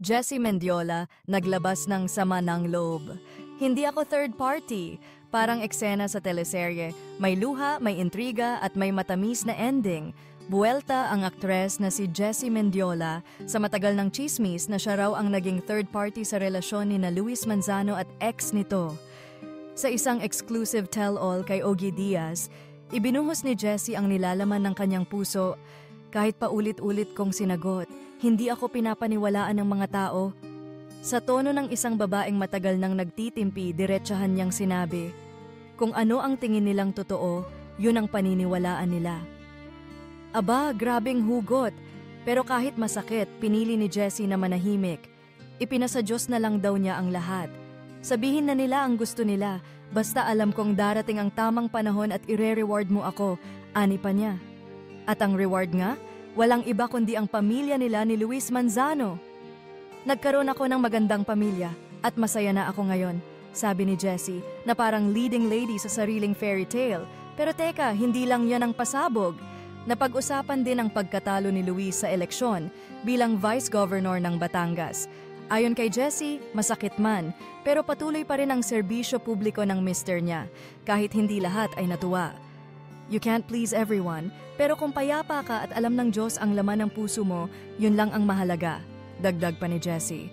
Jessie Mendiola naglabas ng sama ng loob. Hindi ako third party, parang eksena sa teleserye. May luha, may intriga at may matamis na ending. Buwelta ang aktres na si Jessie Mendiola sa matagal ng chismis na siya raw ang naging third party sa relasyon ni na Luis Manzano at ex nito. Sa isang exclusive tell-all kay Ogie Diaz, ibinuhos ni Jessie ang nilalaman ng kanyang puso. Kahit paulit-ulit kong sinagot, hindi ako pinapaniwalaan ng mga tao. Sa tono ng isang babaeng matagal nang nagtitimpi, diretsahan niyang sinabi, kung ano ang tingin nilang totoo, yun ang paniniwalaan nila. Aba, grabing hugot. Pero kahit masakit, pinili ni Jessie na manahimik. Ipinasa Diyos na lang daw niya ang lahat. Sabihin na nila ang gusto nila, basta alam kong darating ang tamang panahon at ire-reward mo ako, ani pa niya. At ang reward nga, walang iba kundi ang pamilya nila ni Luis Manzano. Nagkaroon ako ng magandang pamilya at masaya na ako ngayon, sabi ni Jessie na parang leading lady sa sariling fairy tale. Pero teka, hindi lang yan ang pasabog. Napag-usapan din ang pagkatalo ni Luis sa eleksyon bilang Vice Governor ng Batangas. Ayon kay Jessie, masakit man, pero patuloy pa rin ang serbisyo publiko ng mister niya, kahit hindi lahat ay natuwa. You can't please everyone, pero kung payapa ka at alam ng Diyos ang laman ng puso mo, yun lang ang mahalaga, dagdag pa ni Jessie.